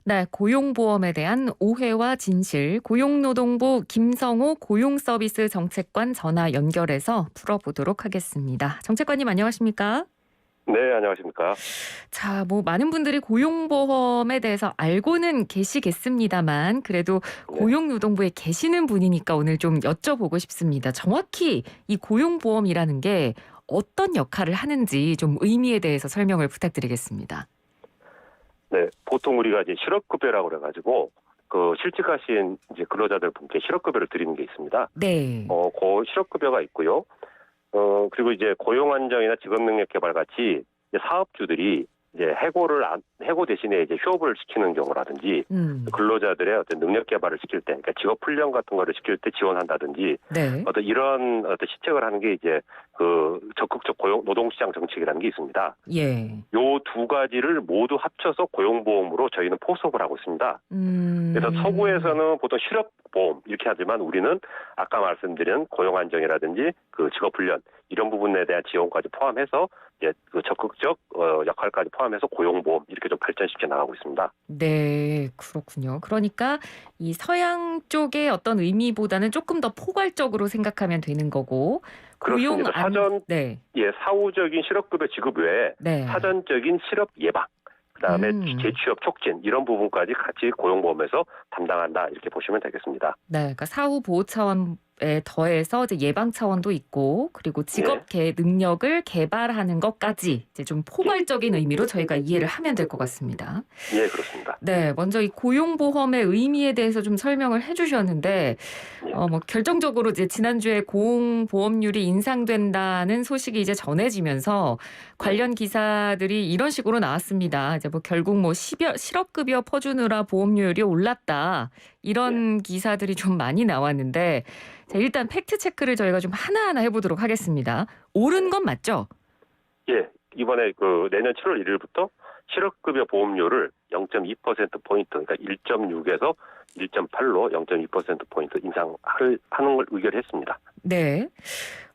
네, 고용보험에 대한 오해와 진실, 고용노동부 김성호 고용서비스 정책관 전화 연결해서 풀어보도록 하겠습니다. 정책관님 안녕하십니까? 네, 안녕하십니까. 자, 많은 분들이 고용보험에 대해서 알고는 계시겠습니다만 그래도 네. 고용노동부에 계시는 분이니까 오늘 좀 여쭤보고 싶습니다. 정확히 이 고용보험이라는 게 어떤 역할을 하는지 좀 의미에 대해서 설명을 부탁드리겠습니다. 네, 보통 우리가 이제 실업급여라고 그래가지고 그 실직하신 이제 근로자들 분께 실업급여를 드리는 게 있습니다. 네. 그 실업급여가 있고요. 그리고 이제 고용안정이나 직업능력개발 같이 이제 사업주들이 이제 해고 대신에 이제 휴업을 시키는 경우라든지 음. 근로자들의 어떤 능력 개발을 시킬 때, 그러니까 직업 훈련 같은 거를 시킬 때 지원한다든지 네. 어떤 이런 어떤 시책을 하는 게 이제 그 적극적 고용 노동시장 정책이라는 게 있습니다. 예. 요 두 가지를 모두 합쳐서 고용보험으로 저희는 포섭을 하고 있습니다. 그래서 서구에서는 보통 실업보험 이렇게 하지만 우리는 아까 말씀드린 고용안정이라든지 그 직업훈련 이런 부분에 대한 지원까지 포함해서 이제 그 적극적 역할까지 포함해서 고용보험 이렇게 좀 발전시켜 나가고 있습니다. 네, 그렇군요. 그러니까 이 서양 쪽의 어떤 의미보다는 조금 더 포괄적으로 생각하면 되는 거고 그렇습니다. 네. 사후적인 실업급여 지급 외에 네. 사전적인 실업 예방, 그다음에 음. 재취업 촉진 이런 부분까지 같이 고용보험에서 담당한다 이렇게 보시면 되겠습니다. 네, 그러니까 사후 보호 차원에 더해서 이제 예방 차원도 있고 그리고 직업 능력을 개발하는 것까지 이제 좀 포괄적인 의미로 저희가 이해를 하면 될 것 같습니다. 예, 그렇습니다. 네, 먼저 이 고용보험의 의미에 대해서 좀 설명을 해주셨는데, 예. 결정적으로 이제 지난주에 고용보험률이 인상된다는 소식이 이제 전해지면서 관련 기사들이 이런 식으로 나왔습니다. 이제 결국 실업급여 퍼주느라 보험료율이 올랐다. 이런 기사들이 좀 많이 나왔는데, 자, 일단 팩트 체크를 저희가 좀 하나하나 해보도록 하겠습니다. 오른 건 맞죠? 예, 이번에 그 내년 7월 1일부터 실업급여 보험료를 0.2%포인트, 그러니까 1.6에서 1.8로 0.2%포인트 인상하는 걸 의결했습니다. 네.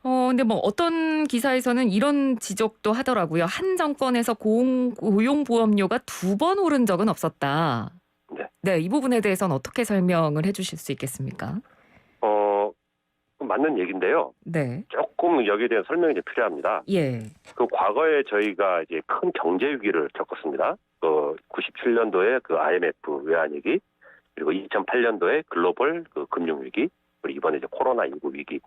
근데 어떤 기사에서는 이런 지적도 하더라고요. 한 정권에서 고용보험료가 2번 오른 적은 없었다. 네. 네, 이 부분에 대해서는 어떻게 설명을 해주실 수 있겠습니까? 맞는 얘기인데요. 네. 조금 여기에 대한 설명이 이제 필요합니다. 예. 그 과거에 저희가 이제 큰 경제 위기를 겪었습니다. 97년도에 그 IMF 외환위기, 그리고 2008년도에 글로벌 그 금융위기, 그리고 이번에 이제 코로나19 위기.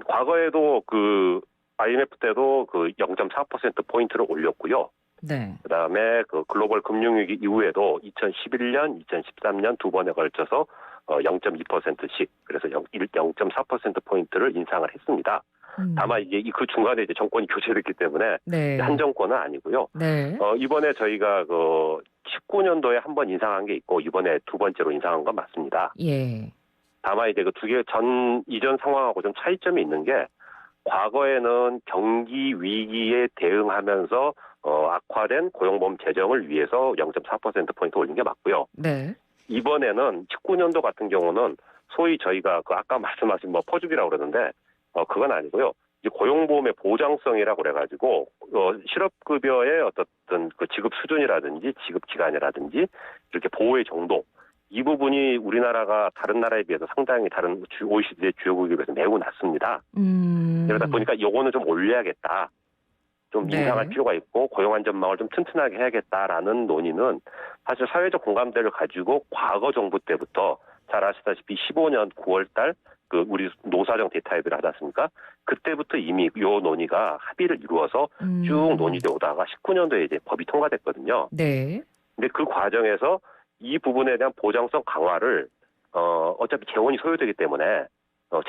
과거에도 그 IMF 때도 그 0.4%포인트를 올렸고요. 네. 그다음에 그 글로벌 금융위기 이후에도 2011년, 2013년 두 번에 걸쳐서 0.2%씩 그래서 0.4%포인트를 인상을 했습니다. 다만 이게 그 중간에 이제 정권이 교체됐기 때문에 네. 한 정권은 아니고요. 네. 이번에 저희가 그 19년도에 한 번 인상한 게 있고 이번에 두 번째로 인상한 건 맞습니다. 예. 다만 이제 그 두 개 이전 상황하고 좀 차이점이 있는 게 과거에는 경기 위기에 대응하면서 악화된 고용보험 재정을 위해서 0.4%포인트 올린 게 맞고요. 네. 이번에는 19년도 같은 경우는 소위 저희가 그 아까 말씀하신 퍼주기라고 그러는데 그건 아니고요. 이제 고용보험의 보장성이라고 그래가지고 실업급여의 어떤 그 지급 수준이라든지 지급 기간이라든지 이렇게 보호의 정도 이 부분이 우리나라가 다른 나라에 비해서 상당히 다른 OECD 주요국에 비해서 매우 낮습니다. 그러다 보니까 요거는 좀 올려야겠다. 좀 네. 인상할 필요가 있고 고용안전망을 좀 튼튼하게 해야겠다라는 논의는 사실 사회적 공감대를 가지고 과거 정부 때부터 잘 아시다시피 15년 9월달 그 우리 노사정 대타협의를 하지 않습니까? 그때부터 이미 요 논의가 합의를 이루어서 쭉 논의돼 오다가 19년도에 이제 법이 통과됐거든요. 네. 근데 그 과정에서 이 부분에 대한 보장성 강화를 어차피 재원이 소요되기 때문에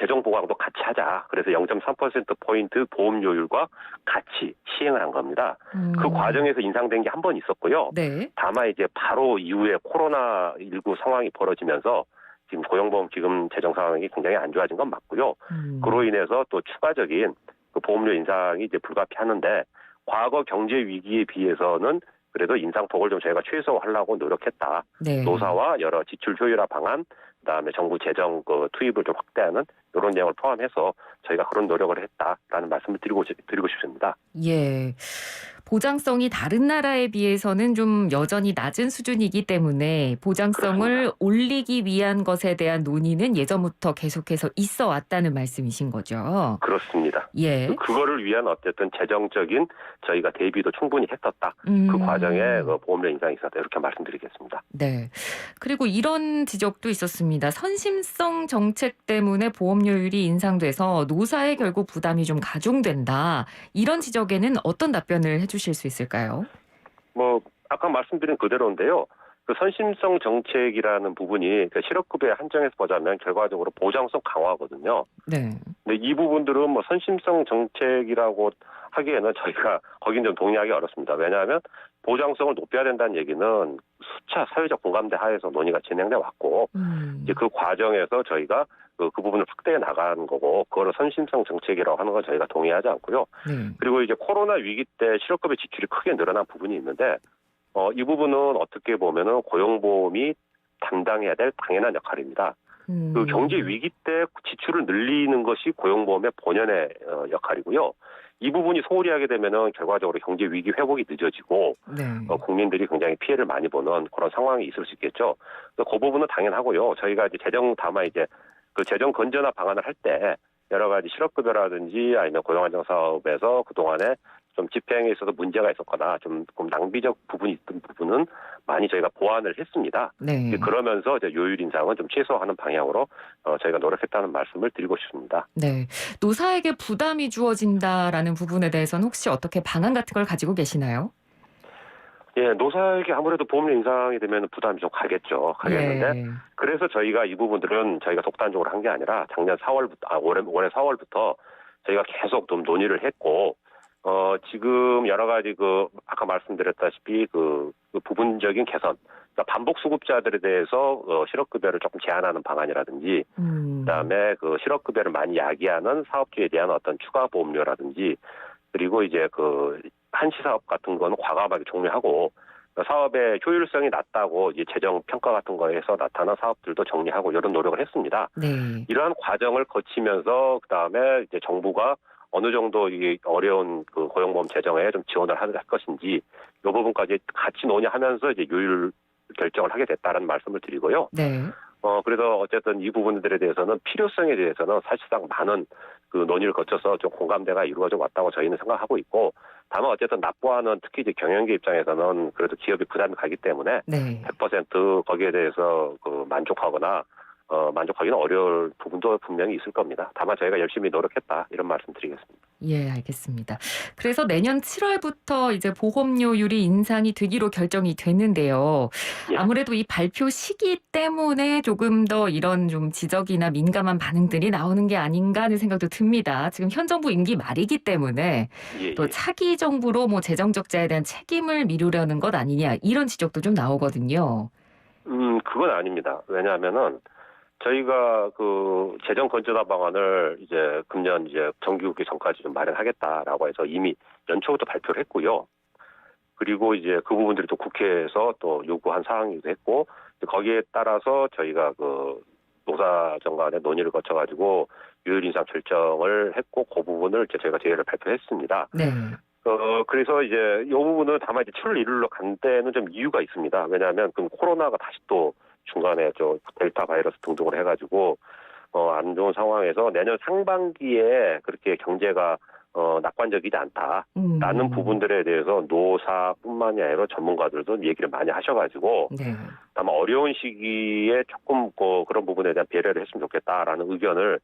재정 보강도 같이 하자. 그래서 0.3%포인트 보험료율과 같이 시행을 한 겁니다. 그 과정에서 인상된 게 한 번 있었고요. 네. 다만 이제 바로 이후에 코로나19 상황이 벌어지면서 지금 고용보험 지금 재정 상황이 굉장히 안 좋아진 건 맞고요. 그로 인해서 또 추가적인 그 보험료 인상이 이제 불가피하는데 과거 경제 위기에 비해서는 그래도 인상폭을 좀 저희가 최소화하려고 노력했다. 네. 노사와 여러 지출 효율화 방안, 그다음에 정부 재정 투입을 좀 확대하는 이런 내용을 포함해서 저희가 그런 노력을 했다라는 말씀을 드리고 싶습니다. 예. 보장성이 다른 나라에 비해서는 좀 여전히 낮은 수준이기 때문에 보장성을 그렇습니다. 올리기 위한 것에 대한 논의는 예전부터 계속해서 있어 왔다는 말씀이신 거죠. 그렇습니다. 예. 그거를 위한 어쨌든 재정적인 저희가 대비도 충분히 했었다. 그 과정에 보험료 인상이 있었다. 이렇게 말씀드리겠습니다. 네. 그리고 이런 지적도 있었습니다. 선심성 정책 때문에 보험료율이 인상돼서 노사에 결국 부담이 좀 가중된다. 이런 지적에는 어떤 답변을 해주실 수 있을까요? 아까 말씀드린 그대로인데요. 그 선심성 정책이라는 부분이 그 실업급여에 한정해서 보자면 결과적으로 보장성 강화거든요. 네. 근데 이 부분들은 선심성 정책이라고 하기에는 저희가 거긴 좀 동의하기 어렵습니다. 왜냐하면 보장성을 높여야 된다는 얘기는 수차 사회적 공감대 하에서 논의가 진행돼 왔고 이제 그 과정에서 저희가 그 부분을 확대해 나가는 거고 그거를 선심성 정책이라고 하는 건 저희가 동의하지 않고요. 네. 그리고 이제 코로나 위기 때 실업급여 지출이 크게 늘어난 부분이 있는데 이 부분은 어떻게 보면은 고용보험이 담당해야 될 당연한 역할입니다. 그 경제 위기 때 지출을 늘리는 것이 고용보험의 본연의 역할이고요. 이 부분이 소홀히 하게 되면은 결과적으로 경제 위기 회복이 늦어지고 네. 국민들이 굉장히 피해를 많이 보는 그런 상황이 있을 수 있겠죠. 그 부분은 당연하고요. 저희가 이제 그 재정 건전화 방안을 할 때 여러 가지 실업급여라든지 아니면 고용안정사업에서 그동안에 좀 집행에 있어서 문제가 있었거나 좀 낭비적 부분이 있던 부분은 많이 저희가 보완을 했습니다. 네. 그러면서 이제 요율 인상은 좀 최소화하는 방향으로 저희가 노력했다는 말씀을 드리고 싶습니다. 네. 노사에게 부담이 주어진다라는 부분에 대해서는 혹시 어떻게 방안 같은 걸 가지고 계시나요? 예, 노사에게 아무래도 보험료 인상이 되면 부담이 좀 가겠는데 예. 그래서 저희가 이 부분들은 저희가 독단적으로 한 게 아니라 작년 4월부터 올해 4월부터 저희가 계속 좀 논의를 했고 지금 여러 가지 아까 말씀드렸다시피 그 부분적인 개선, 그러니까 반복 수급자들에 대해서 실업급여를 조금 제한하는 방안이라든지, 그다음에 그 실업급여를 많이 야기하는 사업주에 대한 어떤 추가 보험료라든지, 그리고 이제 그 한시 사업 같은 거는 과감하게 종료하고 사업의 효율성이 낮다고 이제 재정 평가 같은 거에서 나타난 사업들도 정리하고 이런 노력을 했습니다. 네. 이러한 과정을 거치면서 그다음에 이제 정부가 어느 정도 이 어려운 그 고용보험 재정에 좀 지원을 할 것인지 이 부분까지 같이 논의하면서 이제 요율 결정을 하게 됐다는 말씀을 드리고요. 네. 그래서 어쨌든 이 부분들에 대해서는 필요성에 대해서는 사실상 많은 그 논의를 거쳐서 좀 공감대가 이루어져 왔다고 저희는 생각하고 있고 다만 어쨌든 납부하는 특히 이제 경영계 입장에서는 그래도 기업이 부담이 가기 때문에 네. 100% 거기에 대해서 만족하거나 만족하기는 어려울 부분도 분명히 있을 겁니다. 다만 저희가 열심히 노력했다 이런 말씀 드리겠습니다. 예, 알겠습니다. 그래서 내년 7월부터 이제 보험료율이 인상이 되기로 결정이 됐는데요. 예. 아무래도 이 발표 시기 때문에 조금 더 이런 좀 지적이나 민감한 반응들이 나오는 게 아닌가 하는 생각도 듭니다. 지금 현 정부 임기 말이기 때문에 또 차기 정부로 재정 적자에 대한 책임을 미루려는 것 아니냐 이런 지적도 좀 나오거든요. 그건 아닙니다. 왜냐하면은 저희가 그 재정 건전화 방안을 이제 금년 이제 정기국회 전까지 좀 마련하겠다라고 해서 이미 연초부터 발표를 했고요. 그리고 이제 그 부분들이 또 국회에서 또 요구한 사항이기도 했고 거기에 따라서 저희가 그 노사정 간의 논의를 거쳐가지고 요율 인상 결정을 했고 그 부분을 이제 저희가 제의를 발표했습니다. 네. 그래서 이제 이 부분은 다만 이제 7월 1일로 간 데는 좀 이유가 있습니다. 왜냐하면 그 코로나가 다시 또 중간에 델타 바이러스 등등을 해가지고 안 좋은 상황에서 내년 상반기에 그렇게 경제가 낙관적이지 않다라는 부분들에 대해서 노사뿐만이 아니라 전문가들도 얘기를 많이 하셔가지고 네. 다만 어려운 시기에 조금 그런 부분에 대한 배려를 했으면 좋겠다라는 의견을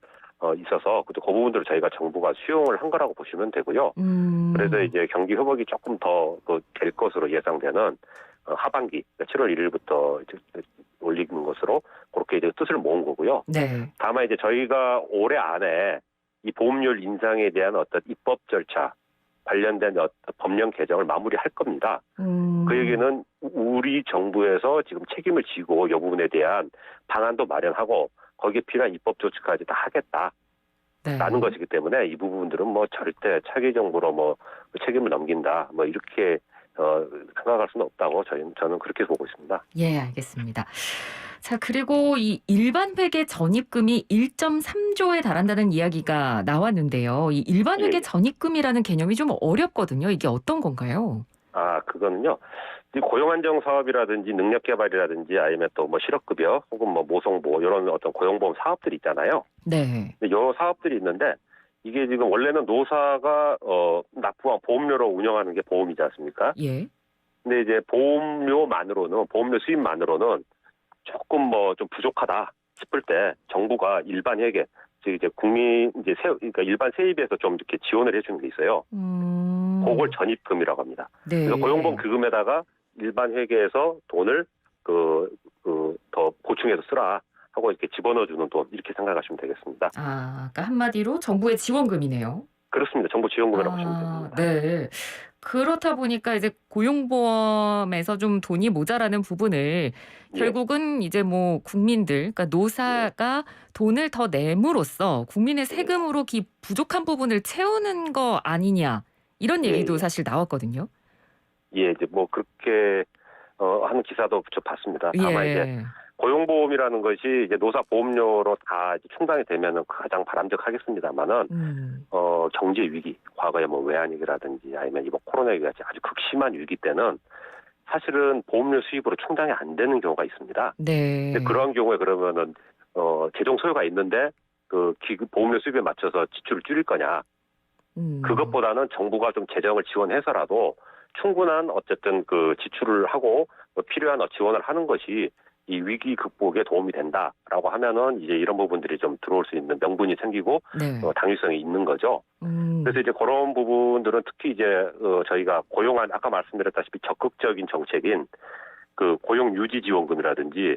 있어서 그 부분들을 저희가 정부가 수용을 한 거라고 보시면 되고요. 그래서 이제 경기 회복이 조금 더 될 것으로 예상되는 하반기 7월 1일부터 올리는 것으로 그렇게 이제 뜻을 모은 거고요. 네. 다만 이제 저희가 올해 안에 이 보험료율 인상에 대한 어떤 입법 절차 관련된 법령 개정을 마무리할 겁니다. 그 얘기는 우리 정부에서 지금 책임을 지고 이 부분에 대한 방안도 마련하고 거기에 필요한 입법 조치까지 다 하겠다라는 것이기 때문에 이 부분들은 절대 차기 정부로 책임을 넘긴다 이렇게 생각할 수는 없다고 저는 그렇게 보고 있습니다. 예, 알겠습니다. 자, 그리고 이 일반 회계 전입금이 1.3조에 달한다는 이야기가 나왔는데요. 이 일반 예, 회계 예. 전입금이라는 개념이 좀 어렵거든요. 이게 어떤 건가요? 그거는요. 이 고용안정 사업이라든지 능력개발이라든지 아니면 또 뭐 실업급여 혹은 뭐 모성보호 이런 어떤 고용보험 사업들이 있잖아요. 네. 근데 여러 사업들이 있는데 이게 지금 원래는 노사가 납부한 보험료로 운영하는 게 보험이지 않습니까? 예. 근데 이제 보험료 수입만으로는 조금 뭐 좀 부족하다 싶을 때 정부가 일반 회계 즉 이제 그러니까 일반 세입에서 좀 이렇게 지원을 해주는 게 있어요. 그걸 전입금이라고 합니다. 그래서 고용보험 네. 기금에다가 일반 회계에서 돈을 더 보충해서 쓰라 하고 이렇게 집어넣어주는 돈 이렇게 생각하시면 되겠습니다. 그러니까 한마디로 정부의 지원금이네요. 그렇습니다. 정부 지원금이라고 보시면 됩니다. 네. 그렇다 보니까 이제 고용보험에서 좀 돈이 모자라는 부분을 예, 결국은 이제 뭐 국민들, 그러니까 예, 노사가 돈을 더 내므로써 국민의 예, 세금으로 부족한 부분을 채우는 거 아니냐. 이런 예, 얘기도 예. 사실 나왔거든요. 예, 이제 뭐 그렇게 하는 기사도 저 봤습니다. 다만 이제 예. 고용보험이라는 것이 이제 노사 보험료로 다 이제 충당이 되면은 가장 바람직하겠습니다만은 음. 경제 위기, 과거에 뭐 외환위기라든지 아니면 이번 코로나 위기 같이 아주 극심한 위기 때는 사실은 보험료 수입으로 충당이 안 되는 경우가 있습니다. 근데 네. 그런 경우에 그러면은 재정 소요가 있는데 그 기금 보험료 수입에 맞춰서 지출을 줄일 거냐? 음. 그것보다는 정부가 좀 재정을 지원해서라도 충분한 어쨌든 그 지출을 하고 필요한 지원을 하는 것이 이 위기 극복에 도움이 된다라고 하면은 이제 이런 부분들이 좀 들어올 수 있는 명분이 생기고 네. 당위성이 있는 거죠. 그래서 음. 이제 그런 부분들은 특히 이제 저희가 아까 말씀드렸다시피 적극적인 정책인 그 고용 유지 지원금이라든지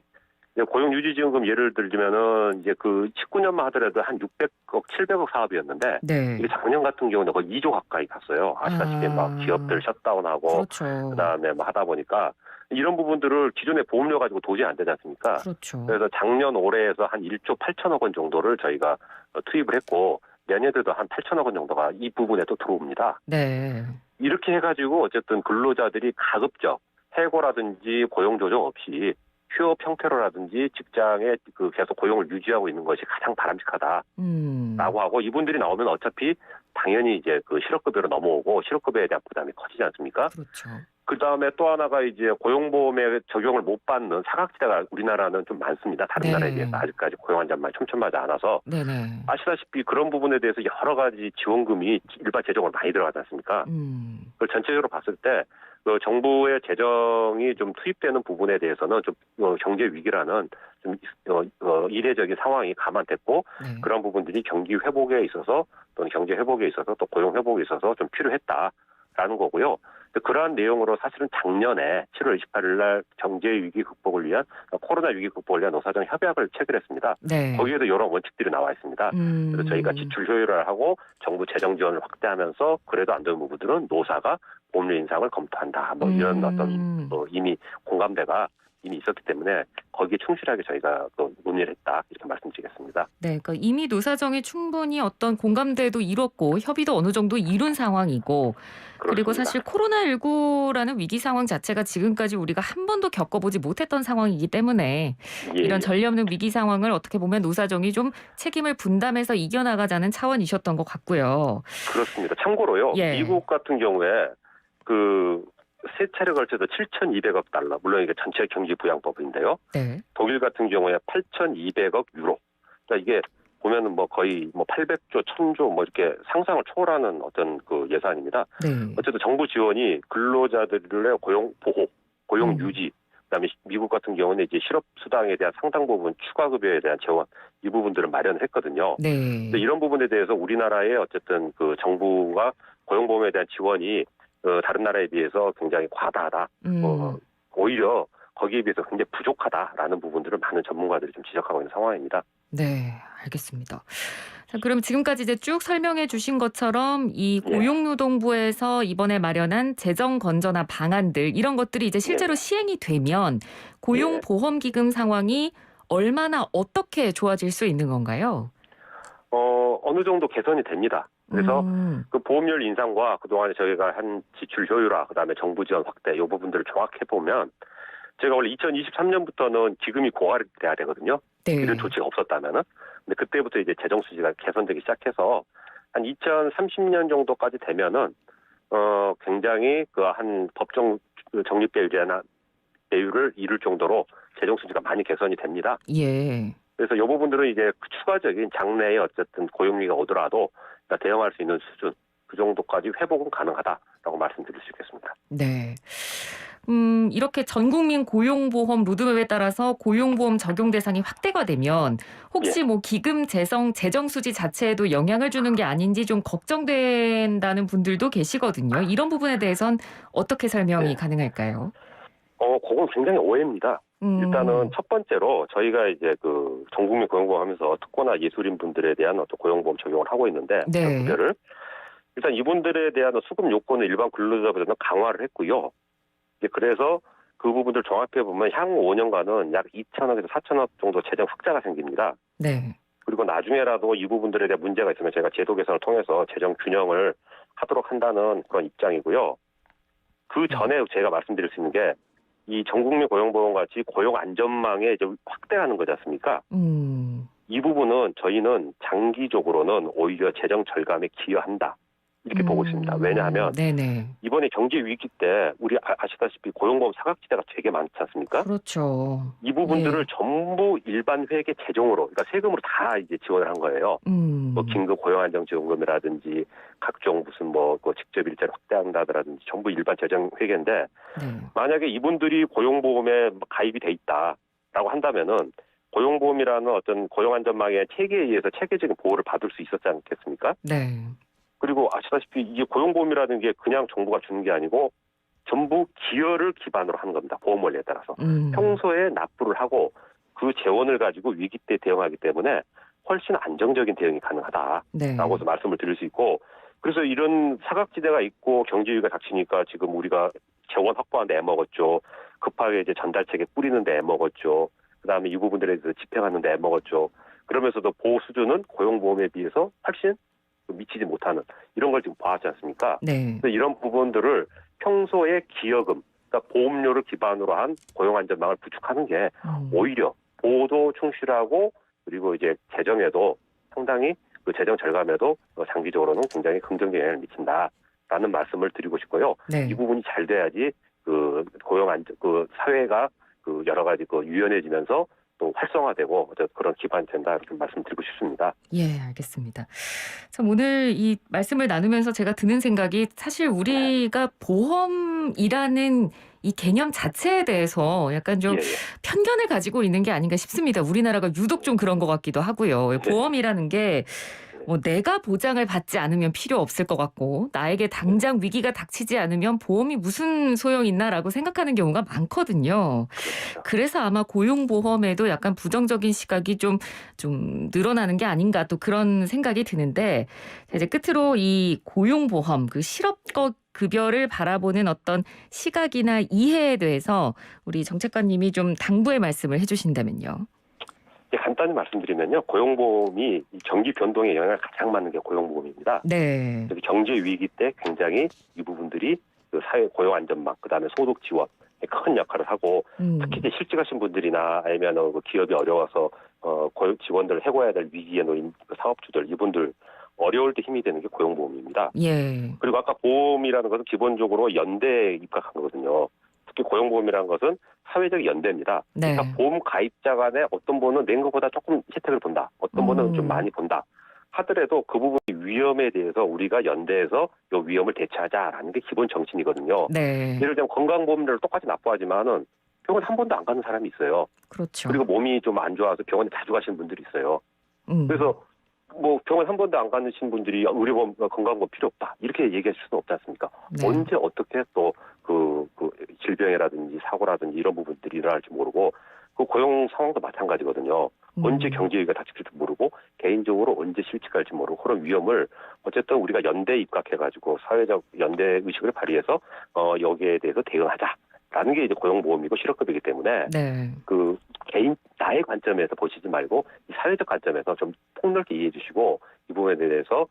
고용 유지 지원금 예를 들자면은 이제 그 19년만 하더라도 한 600억, 700억 사업이었는데 이게 네. 작년 같은 경우는 거의 2조 가까이 갔어요. 아시다시피 막 기업들 셧다운하고 그렇죠. 그다음에 뭐 하다 보니까 이런 부분들을 기존의 보험료 가지고 도저히 안 되지 않습니까? 그렇죠. 그래서 작년 올해에서 한 1조 8천억 원 정도를 저희가 투입을 했고 내년에도 한 8천억 원 정도가 이 부분에 또 들어옵니다. 네. 이렇게 해가지고 어쨌든 근로자들이 가급적 해고라든지 고용 조정 없이 휴업 형태로라든지 직장에 계속 고용을 유지하고 있는 것이 가장 바람직하다라고 음. 하고 이분들이 나오면 어차피 당연히 이제 그 실업급여로 넘어오고 실업급여에 대한 부담이 커지지 않습니까? 그렇죠. 그 다음에 또 하나가 이제 고용보험에 적용을 못 받는 사각지대가 우리나라는 좀 많습니다. 다른 나라에 비해서 네. 아직까지 고용 안전망이 촘촘하지 않아서 네네. 아시다시피 그런 부분에 대해서 여러 가지 지원금이 일반 재정으로 많이 들어가지 않습니까? 음. 그걸 전체적으로 봤을 때 정부의 재정이 좀 투입되는 부분에 대해서는 좀 경제 위기라는 좀 이례적인 상황이 감안됐고 네. 그런 부분들이 경기 회복에 있어서 또는 경제 회복에 있어서 또 고용 회복에 있어서 좀 필요했다라는 거고요. 그러한 내용으로 사실은 작년에 7월 28일 날 경제 위기 극복을 위한 코로나 위기 극복을 위한 노사정 협약을 체결했습니다. 네. 거기에도 이런 원칙들이 나와 있습니다. 그래서 저희가 지출 효율을 하고 정부 재정 지원을 확대하면서 그래도 안 되는 부분들은 노사가 보험료 인상을 검토한다. 뭐 이런 어떤 이미 공감대가 이미 있었기 때문에 거기에 충실하게 저희가 논의를 했다 이렇게 말씀드리겠습니다. 네. 그러니까 이미 노사정이 충분히 어떤 공감대도 이뤘고 협의도 어느 정도 이룬 상황이고 그리고 그렇습니다. 사실 코로나19라는 위기 상황 자체가 지금까지 우리가 한 번도 겪어보지 못했던 상황이기 때문에 예, 이런 예. 전례 없는 위기 상황을 어떻게 보면 노사정이 좀 책임을 분담해서 이겨나가자는 차원이셨던 것 같고요. 그렇습니다. 참고로요, 예. 미국 같은 경우에 세 차례 걸쳐서 7,200억 달러, 물론 이게 전체 경기 부양법인데요. 네. 독일 같은 경우에 8,200억 유로. 그러니까 이게 보면은 뭐 거의 뭐 800조, 1,000조 뭐 이렇게 상상을 초월하는 어떤 그 예산입니다. 네. 어쨌든 정부 지원이 근로자들의 고용 보호, 고용 음. 유지, 그다음에 미국 같은 경우는 이제 실업 수당에 대한 상당 부분 추가 급여에 대한 재원 이 부분들을 마련을 했거든요. 네. 근데 이런 부분에 대해서 우리나라의 어쨌든 그 정부가 고용보험에 대한 지원이 다른 나라에 비해서 굉장히 과다하다. 오히려 거기에 비해서 굉장히 부족하다라는 부분들을 많은 전문가들이 좀 지적하고 있는 상황입니다. 네, 알겠습니다. 자, 그럼 지금까지 이제 쭉 설명해 주신 것처럼 이 예, 고용노동부에서 이번에 마련한 재정 건전화 방안들 이런 것들이 이제 실제로 예, 시행이 되면 예. 고용보험기금 상황이 얼마나 어떻게 좋아질 수 있는 건가요? 어느 정도 개선이 됩니다. 그래서 음. 그 보험료 인상과 그동안에 저희가 한 지출 효율화, 그다음에 정부 지원 확대 이 부분들을 종합해 보면 제가 원래 2023년부터는 기금이 고갈돼야 되거든요. 네. 이런 조치가 없었다면은. 근데 그때부터 이제 재정 수지가 개선되기 시작해서 한 2030년 정도까지 되면은 굉장히 그 한 법정 적립배율을 이룰 정도로 재정 수지가 많이 개선이 됩니다. 예. 그래서 이 부분들은 이제 추가적인 장래에 어쨌든 고용리가 오더라도 대응할 수 있는 수준 그 정도까지 회복은 가능하다라고 말씀드릴 수 있겠습니다. 네. 이렇게 전 국민 고용보험 로드맵에 따라서 고용보험 적용 대상이 확대가 되면 혹시 예. 뭐 기금 재정 수지 자체에도 영향을 주는 게 아닌지 좀 걱정된다는 분들도 계시거든요. 이런 부분에 대해선 어떻게 설명이 네. 가능할까요? 그건 굉장히 오해입니다. 일단은 음. 첫 번째로 저희가 이제 그 전국민 고용보험 하면서 특고나 예술인 분들에 대한 어떤 고용보험 적용을 하고 있는데 네. 급여를 일단 이분들에 대한 수급 요건을 일반 근로자보다는 강화를 했고요. 이제 그래서 그 부분들 종합해 보면 향후 5년간은 약 2천억에서 4천억 정도 재정 흑자가 생깁니다. 네. 그리고 나중에라도 이 부분들에 대한 문제가 있으면 제가 제도 개선을 통해서 재정 균형을 하도록 한다는 그런 입장이고요. 그 전에 제가 말씀드릴 수 있는 게 이 전국민 고용보험 같이 고용 안전망에 이제 확대하는 거지 않습니까? 이 부분은 저희는 장기적으로는 오히려 재정 절감에 기여한다. 이렇게 보고 있습니다. 왜냐하면 네네. 이번에 경제 위기 때 우리 아시다시피 고용보험 사각지대가 되게 많지 않습니까? 그렇죠. 이 부분들을 예. 전부 일반 회계 재정으로, 그러니까 세금으로 다 이제 지원을 한 거예요. 뭐 긴급 고용안정지원금이라든지 각종 무슨 그 직접 일자리 확대한다든지 전부 일반 재정 회계인데 네. 만약에 이분들이 고용보험에 가입이 돼 있다라고 한다면은 고용보험이라는 어떤 고용안전망의 체계에 의해서 체계적인 보호를 받을 수 있었지 않겠습니까? 네. 그리고 아시다시피 이게 고용보험이라는 게 그냥 정부가 주는 게 아니고 전부 기여를 기반으로 하는 겁니다. 보험 원리에 따라서. 평소에 납부를 하고 그 재원을 가지고 위기 때 대응하기 때문에 훨씬 안정적인 대응이 가능하다라고 네. 말씀을 드릴 수 있고 그래서 이런 사각지대가 있고 경제위기가 닥치니까 지금 우리가 재원 확보하는데 애먹었죠. 급하게 이제 전달책에 뿌리는데 애먹었죠. 그다음에 이 부분들에 대해서 집행하는데 애먹었죠. 그러면서도 보호 수준은 고용보험에 비해서 훨씬 미치지 못하는 이런 걸 지금 봐왔지 않습니까? 네. 그래서 이런 부분들을 평소에 기여금, 그러니까 보험료를 기반으로 한 고용안전망을 구축하는 게 오히려 보호도 충실하고 그리고 이제 재정에도 상당히 그 재정 절감에도 장기적으로는 굉장히 긍정적인 영향을 미친다라는 말씀을 드리고 싶고요. 네. 이 부분이 잘 돼야지 그 사회가 그 여러 가지 유연해지면서 또 활성화되고 그런 기반이 된다 이렇게 말씀드리고 싶습니다. 예, 알겠습니다. 참 오늘 이 말씀을 나누면서 제가 드는 생각이 사실 우리가 보험이라는 이 개념 자체에 대해서 약간 좀 예. 편견을 가지고 있는 게 아닌가 싶습니다. 우리나라가 유독 좀 그런 것 같기도 하고요. 보험이라는 게 뭐 내가 보장을 받지 않으면 필요 없을 것 같고 나에게 당장 위기가 닥치지 않으면 보험이 무슨 소용 있나라고 생각하는 경우가 많거든요. 그렇죠. 그래서 아마 고용보험에도 약간 부정적인 시각이 좀 늘어나는 게 아닌가 또 그런 생각이 드는데 이제 끝으로 이 고용보험 그 실업급여를 바라보는 어떤 시각이나 이해에 대해서 우리 정책관님이 좀 당부의 말씀을 해주신다면요. 간단히 말씀드리면요. 고용보험이 경기 변동에 영향을 가장 받는 게 고용보험입니다. 네. 경제 위기 때 굉장히 이 부분들이 그 사회 고용 안전망, 그다음에 소득 지원에 큰 역할을 하고 특히 이제 실직하신 분들이나 아니면 그 기업이 어려워서 고용 지원들을 해고해야 될 위기에 놓인 사업주들 이분들 어려울 때 힘이 되는 게 고용보험입니다. 예. 그리고 아까 보험이라는 것은 기본적으로 연대에 입각한 거거든요. 특히 고용보험이라는 것은 사회적 연대입니다. 네. 그러니까 보험 가입자 간에 어떤 분은 낸 것보다 조금 혜택을 본다. 어떤 분은 좀 많이 본다. 하더라도 그 부분의 위험에 대해서 우리가 연대해서 이 위험을 대처하자라는 게 기본 정신이거든요. 네. 예를 들면 건강보험료를 똑같이 납부하지만은 병원 한 번도 안 가는 사람이 있어요. 그렇죠. 그리고 몸이 좀 안 좋아서 병원에 자주 가시는 분들이 있어요. 그래서 뭐 병원 한 번도 안 가신 분들이 의료보험, 건강보험 필요 없다. 이렇게 얘기할 수는 없지 않습니까? 네. 언제 어떻게 또 그 질병이라든지 사고라든지 이런 부분들이 일어날지 모르고 그 고용 상황도 마찬가지거든요. 언제 경제위기가 닥칠지 모르고 개인적으로 언제 실직할지 모르고 그런 위험을 어쨌든 우리가 연대에 입각해가지고 사회적 연대 의식을 발휘해서 여기에 대해서 대응하자라는 게 이제 고용보험이고 실업급이기 때문에 네. 그 개인 나의 관점에서 보시지 말고 이 사회적 관점에서 좀 폭넓게 이해해 주시고 이 부분에 대해서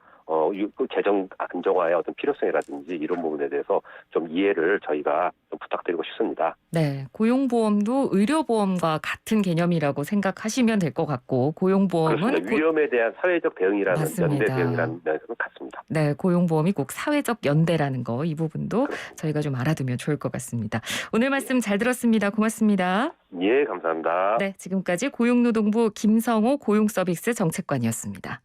그 재정 안정화의 어떤 필요성이라든지 이런 부분에 대해서 좀 이해를 저희가 좀 부탁드리고 싶습니다. 네, 고용보험도 의료보험과 같은 개념이라고 생각하시면 될 것 같고 고용보험은 그렇습니다. 위험에 대한 사회적 대응이라는 맞습니다. 연대 대응이라는 면에서는 같습니다. 네, 고용보험이 꼭 사회적 연대라는 거 이 부분도 그렇습니다. 저희가 좀 알아두면 좋을 것 같습니다. 오늘 말씀 잘 들었습니다. 고맙습니다. 예, 감사합니다. 네, 지금까지 고용노동부 김성호 고용서비스 정책관이었습니다.